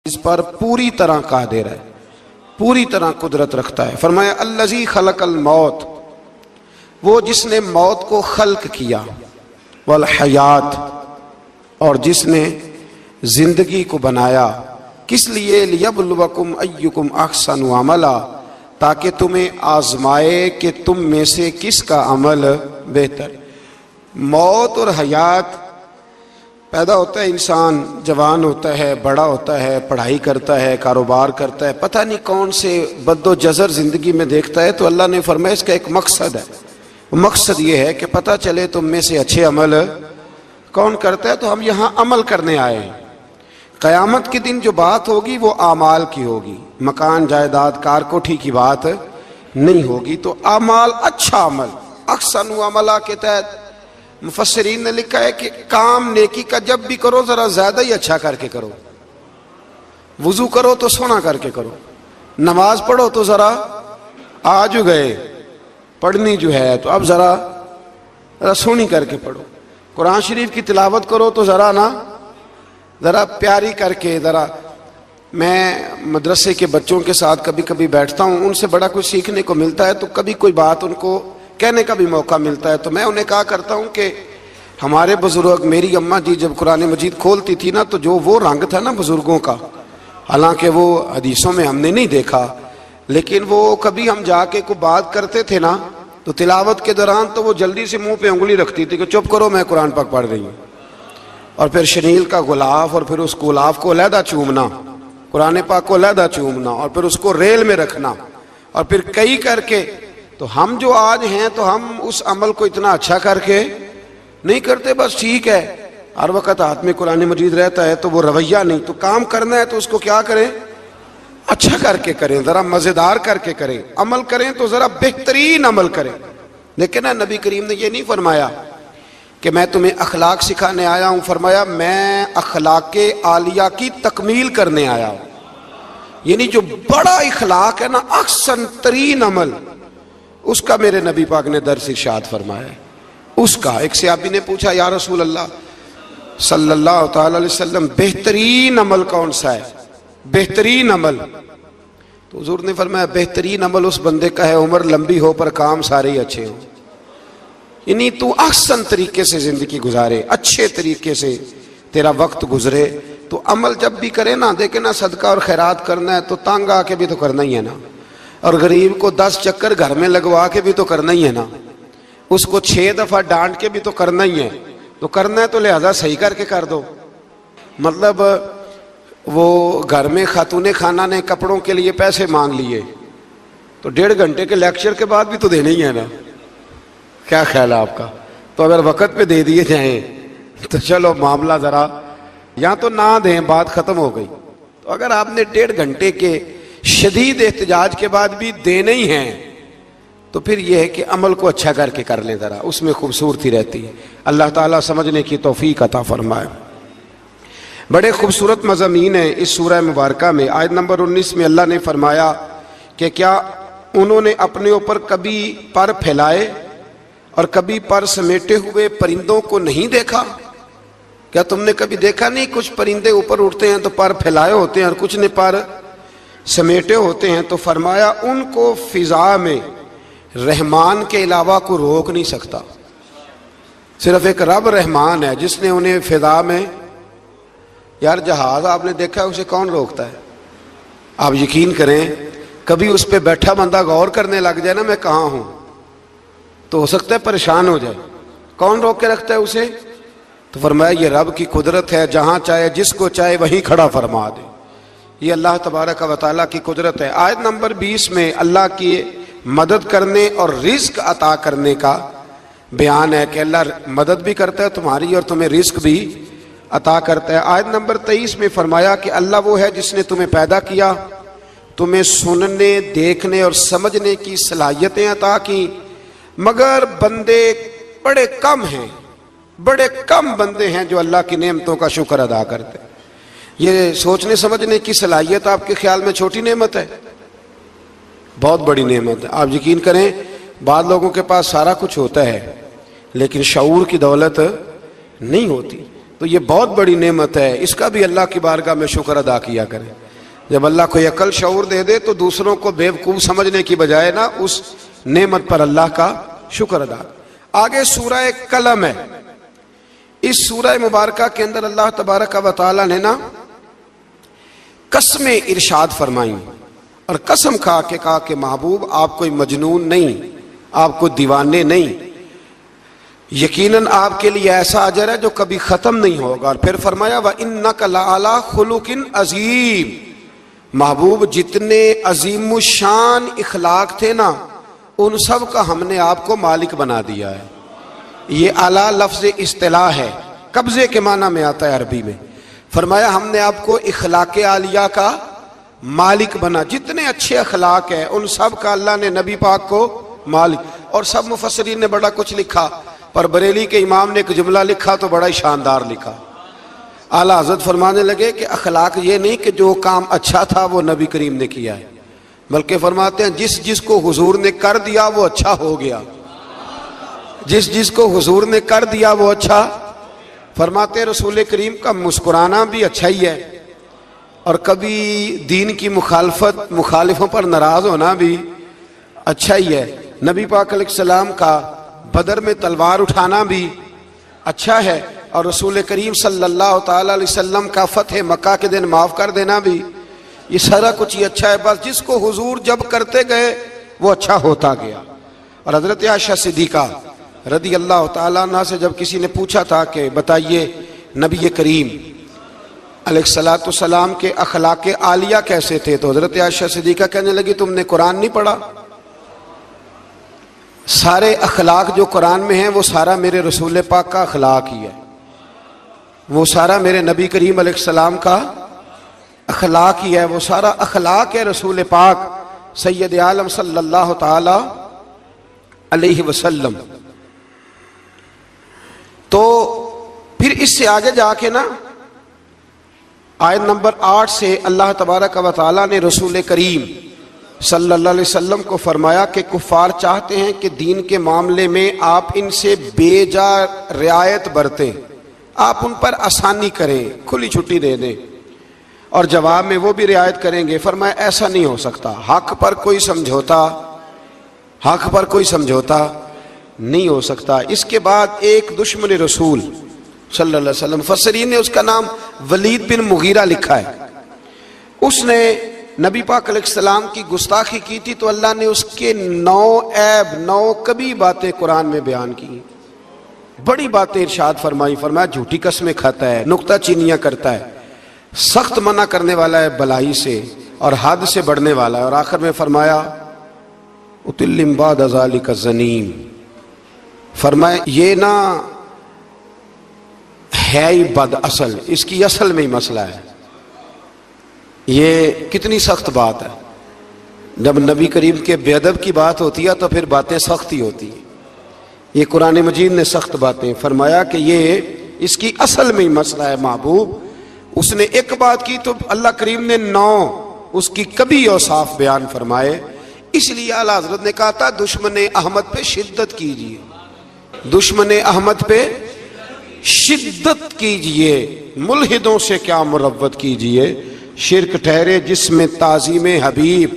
اس پر پوری طرح قادر ہے، پوری طرح قدرت رکھتا ہے۔ فرمایا الذی خلق الموت، وہ جس نے موت کو خلق کیا، والحیات، اور جس نے زندگی کو بنایا، کس لیے؟ لیبلوکم ایکم احسن عملا، تاکہ تمہیں آزمائے کہ تم میں سے کس کا عمل بہتر۔ موت اور حیات، پیدا ہوتا ہے انسان، جوان ہوتا ہے، بڑا ہوتا ہے، پڑھائی کرتا ہے، کاروبار کرتا ہے، پتہ نہیں کون سے بد و جزر زندگی میں دیکھتا ہے، تو اللہ نے فرمایا اس کا ایک مقصد ہے، مقصد یہ ہے کہ پتہ چلے تم میں سے اچھے عمل کون کرتا ہے۔ تو ہم یہاں عمل کرنے آئے ہیں۔ قیامت کے دن جو بات ہوگی وہ اعمال کی ہوگی، مکان جائیداد کار کوٹھی کی بات نہیں ہوگی۔ تو اعمال، اچھا عمل، احسن عملہ کے تحت مفسرین نے لکھا ہے کہ کام نیکی کا جب بھی کرو ذرا زیادہ ہی اچھا کر کے کرو۔ وضو کرو تو سونا کر کے کرو، نماز پڑھو تو ذرا آج گئے پڑھنی جو ہے تو اب ذرا سونی کر کے پڑھو۔ قرآن شریف کی تلاوت کرو تو ذرا پیاری کر کے۔ ذرا میں مدرسے کے بچوں کے ساتھ کبھی کبھی بیٹھتا ہوں، ان سے بڑا کچھ سیکھنے کو ملتا ہے، تو کبھی کوئی بات ان کو کہنے کا بھی موقع ملتا ہے، تو میں انہیں کہا کرتا ہوں کہ ہمارے بزرگ، میری اماں جی جب قرآن مجید کھولتی تھی نا، تو جو وہ رنگ تھا نا بزرگوں کا، حالانکہ وہ حدیثوں میں ہم نے نہیں دیکھا، لیکن وہ کبھی ہم جا کے کوئی بات کرتے تھے نا، تو تلاوت کے دوران تو وہ جلدی سے منہ پہ انگلی رکھتی تھی کہ چپ کرو میں قرآن پاک پڑھ رہی ہوں، اور پھر شنیل کا غلاف، اور پھر اس غلاف کو علیحدہ چومنا، قرآن پاک کو علیحدہ چومنا، اور پھر اس کو ریل میں رکھنا، اور پھر کئی کر کے۔ تو ہم جو آج ہیں تو ہم اس عمل کو اتنا اچھا کر کے نہیں کرتے، بس ٹھیک ہے ہر وقت ہاتھ میں قرآن مجید رہتا ہے تو وہ رویہ نہیں، تو کام کرنا ہے تو اس کو کیا کریں؟ اچھا کر کے کریں، ذرا مزیدار کر کے کریں، عمل کریں تو ذرا بہترین عمل کریں۔ لیکن نبی کریم نے یہ نہیں فرمایا کہ میں تمہیں اخلاق سکھانے آیا ہوں، فرمایا میں اخلاق عالیہ کی تکمیل کرنے آیا ہوں، یعنی جو بڑا اخلاق ہے نا، احسن ترین عمل، اس کا میرے نبی پاک نے درس ارشاد فرمایا ہے۔ اس کا ایک صحابی نے پوچھا یا رسول اللہ صلی اللہ تعالی علیہ وسلم بہترین عمل کون سا ہے؟ بہترین عمل، تو حضور نے فرمایا بہترین عمل اس بندے کا ہے عمر لمبی ہو پر کام سارے ہی اچھے ہوں، یعنی تو احسن طریقے سے زندگی گزارے، اچھے طریقے سے تیرا وقت گزرے۔ تو عمل جب بھی کرے نا، دیکھیں نا صدقہ اور خیرات کرنا ہے تو تانگ آ کے بھی تو کرنا ہی ہے نا، اور غریب کو 10 چکر گھر میں لگوا کے بھی تو کرنا ہی ہے نا، اس کو 6 دفعہ ڈانٹ کے بھی تو کرنا ہی ہے، تو کرنا ہے تو لہذا صحیح کر کے کر دو۔ مطلب وہ گھر میں خاتون خانہ نے کپڑوں کے لیے پیسے مانگ لیے تو 1.5 گھنٹے کے لیکچر کے بعد بھی تو دینے ہی ہے نا، کیا خیال ہے آپ کا؟ تو اگر وقت پہ دے دیے جائیں تو چلو معاملہ ذرا، یا تو نہ دیں بات ختم ہو گئی۔ تو اگر آپ نے 1.5 گھنٹے کے شدید احتجاج کے بعد بھی دینے ہی ہیں تو پھر یہ ہے کہ عمل کو اچھا کر کے کر لیں، ذرا اس میں خوبصورتی رہتی ہے۔ اللہ تعالیٰ سمجھنے کی توفیق عطا فرمائے۔ بڑے خوبصورت مضامین ہیں اس سورہ مبارکہ میں۔ آیت نمبر 19 میں اللہ نے فرمایا کہ کیا انہوں نے اپنے اوپر کبھی پر پھیلائے اور کبھی پر سمیٹے ہوئے پرندوں کو نہیں دیکھا؟ کیا تم نے کبھی دیکھا نہیں کچھ پرندے اوپر اڑتے ہیں تو پر پھیلائے ہوتے ہیں اور کچھ نے پر سمیٹے ہوتے ہیں؟ تو فرمایا ان کو فضا میں رحمان کے علاوہ کوئی روک نہیں سکتا، صرف ایک رب رحمان ہے جس نے انہیں فضا میں، یار جہاز آپ نے دیکھا ہے اسے کون روکتا ہے؟ آپ یقین کریں کبھی اس پہ بیٹھا بندہ غور کرنے لگ جائے نا میں کہاں ہوں، تو ہو سکتا ہے پریشان ہو جائے، کون روک کے رکھتا ہے اسے؟ تو فرمایا یہ رب کی قدرت ہے، جہاں چاہے جس کو چاہے وہیں کھڑا فرما دے، یہ اللہ تبارک و تعالیٰ کی قدرت ہے۔ آیت نمبر 20 میں اللہ کی مدد کرنے اور رزق عطا کرنے کا بیان ہے کہ اللہ مدد بھی کرتا ہے تمہاری اور تمہیں رزق بھی عطا کرتا ہے۔ آیت نمبر 23 میں فرمایا کہ اللہ وہ ہے جس نے تمہیں پیدا کیا، تمہیں سننے، دیکھنے اور سمجھنے کی صلاحیتیں عطا کی، مگر بندے بڑے کم ہیں، بڑے کم بندے ہیں جو اللہ کی نعمتوں کا شکر ادا کرتے ہیں۔ یہ سوچنے سمجھنے کی صلاحیت آپ کے خیال میں چھوٹی نعمت ہے؟ بہت بڑی نعمت ہے۔ آپ یقین کریں بعض لوگوں کے پاس سارا کچھ ہوتا ہے لیکن شعور کی دولت نہیں ہوتی۔ تو یہ بہت بڑی نعمت ہے، اس کا بھی اللہ کی بارگاہ میں شکر ادا کیا کریں۔ جب اللہ کوئی عقل شعور دے دے تو دوسروں کو بیوقوف سمجھنے کی بجائے نا اس نعمت پر اللہ کا شکر ادا۔ آگے سورہ قلم ہے، اس سورہ مبارکہ کے اندر اللہ تبارک و تعالی نے نا قسمیں ارشاد فرمائیں، اور قسم کھا کے کہا کہ محبوب آپ کوئی مجنون نہیں، آپ کو دیوانے نہیں، یقیناً آپ کے لیے ایسا اجر ہے جو کبھی ختم نہیں ہوگا۔ اور پھر فرمایا وَإِنَّكَ لَعَلَىٰ خُلُقٍ عَظِيمٍ، محبوب جتنے عظیم الشان اخلاق تھے نا ان سب کا ہم نے آپ کو مالک بنا دیا ہے۔ یہ اعلیٰ لفظ اصطلاح ہے، قبضے کے معنی میں آتا ہے عربی میں۔ فرمایا ہم نے آپ کو اخلاق عالیہ کا مالک بنا، جتنے اچھے اخلاق ہیں ان سب کا اللہ نے نبی پاک کو مالک۔ اور سب مفسرین نے بڑا کچھ لکھا، پر بریلی کے امام نے ایک جملہ لکھا تو بڑا ہی شاندار لکھا۔ اعلیٰ حضرت فرمانے لگے کہ اخلاق یہ نہیں کہ جو کام اچھا تھا وہ نبی کریم نے کیا ہے، بلکہ فرماتے ہیں جس جس کو حضور نے کر دیا وہ اچھا ہو گیا، جس جس کو حضور نے کر دیا وہ اچھا۔ فرماتے ہیں رسول کریم کا مسکرانا بھی اچھا ہی ہے، اور کبھی دین کی مخالفوں پر ناراض ہونا بھی اچھا ہی ہے۔ نبی پاک علیہ السلام کا بدر میں تلوار اٹھانا بھی اچھا ہے، اور رسول کریم صلی اللہ تعالی علیہ وسلم کا فتح مکہ کے دن معاف کر دینا بھی، یہ سارا کچھ ہی اچھا ہے۔ بس جس کو حضور جب کرتے گئے وہ اچھا ہوتا گیا۔ اور حضرت عائشہ صدیقہ رضی اللہ تعالیٰ عنہ سے جب کسی نے پوچھا تھا کہ بتائیے نبی کریم علیہ السلام کے اخلاق عالیہ کیسے تھے، تو حضرت عائشہ صدیقہ کہنے لگی تم نے قرآن نہیں پڑھا؟ سارے اخلاق جو قرآن میں ہیں وہ سارا میرے رسول پاک کا اخلاق ہی ہے، وہ سارا میرے نبی کریم علیہ السلام کا اخلاق ہی ہے، وہ سارا اخلاق ہے رسول پاک سید عالم صلی اللہ تعالی علیہ وسلم۔ تو پھر اس سے آگے جا کے نا آیت نمبر 8 سے اللہ تبارک و تعالی نے رسول کریم صلی اللہ علیہ وسلم کو فرمایا کہ کفار چاہتے ہیں کہ دین کے معاملے میں آپ ان سے بے جا رعایت برتیں، آپ ان پر آسانی کریں، کھلی چھٹی دے دیں، اور جواب میں وہ بھی رعایت کریں گے۔ فرمایا ایسا نہیں ہو سکتا، حق پر کوئی سمجھوتا نہیں ہو سکتا۔ اس کے بعد ایک دشمن رسول صلی اللہ علیہ وسلم، مفسرین نے اس کا نام ولید بن مغیرہ لکھا ہے، اس نے نبی پاک علیہ السلام کی گستاخی کی تھی، تو اللہ نے اس کے 9 کبھی باتیں قرآن میں بیان کی، بڑی باتیں ارشاد فرمایا جھوٹی قسمیں کھاتا ہے، نکتہ چینیاں کرتا ہے، سخت منع کرنے والا ہے بلائی سے اور حد سے بڑھنے والا ہے، اور آخر میں فرمایا اتلم بعد ذالک الزنیم، فرمایا یہ نہ ہے ہی بد اصل، اس کی اصل میں ہی مسئلہ ہے۔ یہ کتنی سخت بات ہے، جب نبی کریم کے بے ادب کی بات ہوتی ہے تو پھر باتیں سخت ہی ہوتی ہیں۔ یہ قرآن مجید نے سخت باتیں فرمایا کہ یہ اس کی اصل میں ہی مسئلہ ہے محبوب۔ اس نے ایک بات کی تو اللہ کریم نے 9 اس کی کبھی اوصاف بیان فرمائے۔ اس لیے اعلیٰ حضرت نے کہا تھا دشمن احمد پہ شدت کیجئے، دشمن احمد پہ شدت کیجئے، ملحدوں سے کیا مروت کیجئے، شرک ٹھہرے جس میں تعظیم حبیب،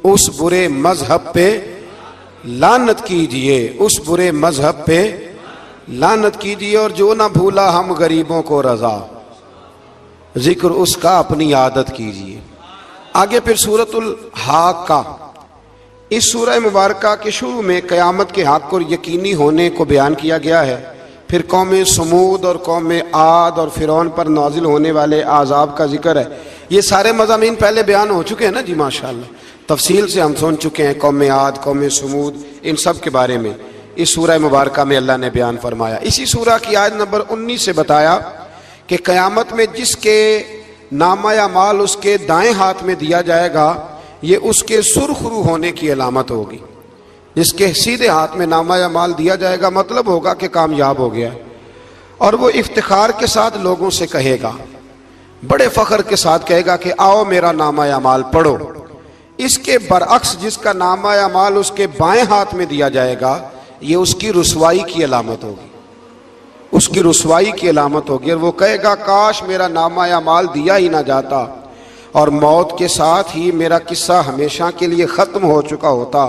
اس برے مذہب پہ لعنت کیجئے، اس برے مذہب پہ لعنت کیجئے، اور جو نہ بھولا ہم غریبوں کو رضا، ذکر اس کا اپنی عادت کیجئے۔ آگے پھر سورۃ الحاقہ، اس سورہ مبارکہ کے شروع میں قیامت کے حق اور یقینی ہونے کو بیان کیا گیا ہے، پھر قوم سمود اور قوم عاد اور فرعون پر نازل ہونے والے عذاب کا ذکر ہے۔ یہ سارے مضامین پہلے بیان ہو چکے ہیں نا جی، ماشاءاللہ تفصیل سے ہم سن چکے ہیں، قوم عاد، قوم سمود، ان سب کے بارے میں اس سورہ مبارکہ میں اللہ نے بیان فرمایا۔ اسی سورہ کی آیت نمبر 19 سے بتایا کہ قیامت میں جس کے نامہ اعمال اس کے دائیں ہاتھ میں دیا جائے گا، یہ اس کے سرخ رو ہونے کی علامت ہوگی۔ جس کے سیدھے ہاتھ میں نامہ اعمال دیا جائے گا مطلب ہوگا کہ کامیاب ہو گیا، اور وہ افتخار کے ساتھ لوگوں سے کہے گا، بڑے فخر کے ساتھ کہے گا کہ آؤ میرا نامہ اعمال پڑھو۔ اس کے برعکس جس کا نامہ اعمال اس کے بائیں ہاتھ میں دیا جائے گا، یہ اس کی رسوائی کی علامت ہوگی، اس کی رسوائی کی علامت ہوگی، اور وہ کہے گا کاش میرا نامہ اعمال دیا ہی نہ جاتا اور موت کے ساتھ ہی میرا قصہ ہمیشہ کے لیے ختم ہو چکا ہوتا۔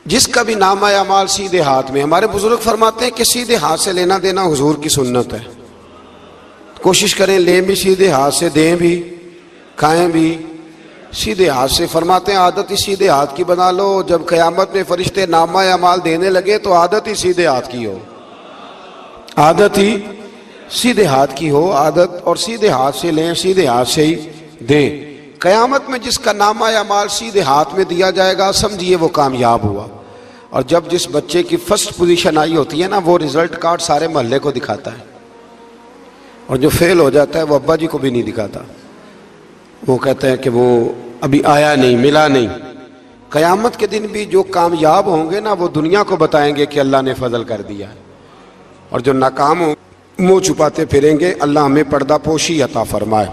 جس کا بھی نامہ اعمال سیدھے ہاتھ میں، ہمارے بزرگ فرماتے ہیں کہ سیدھے ہاتھ سے لینا دینا حضور کی سنت ہے، کوشش کریں لیں بھی سیدھے ہاتھ سے، دیں بھی، کھائیں بھی سیدھے ہاتھ سے۔ فرماتے ہیں عادت ہی سیدھے ہاتھ کی بنا لو، جب قیامت میں فرشتے نامہ اعمال دینے لگے تو عادت ہی سیدھے ہاتھ کی ہو، عادت ہی سیدھے ہاتھ کی ہو، عادت، اور سیدھے ہاتھ سے لیں، سیدھے ہاتھ سے ہی دیں۔ قیامت میں جس کا نامہ اعمال سیدھے ہاتھ میں دیا جائے گا سمجھیے وہ کامیاب ہوا۔ اور جب جس بچے کی فرسٹ پوزیشن آئی ہوتی ہے نا، وہ رزلٹ کارڈ سارے محلے کو دکھاتا ہے، اور جو فیل ہو جاتا ہے وہ ابا جی کو بھی نہیں دکھاتا، وہ کہتے ہیں کہ وہ ابھی آیا نہیں، ملا نہیں۔ قیامت کے دن بھی جو کامیاب ہوں گے نا وہ دنیا کو بتائیں گے کہ اللہ نے فضل کر دیا، اور جو ناکام ہوں منہ چھپاتے پھریں گے۔ اللہ ہمیں پردہ پوشی عطا فرمائے۔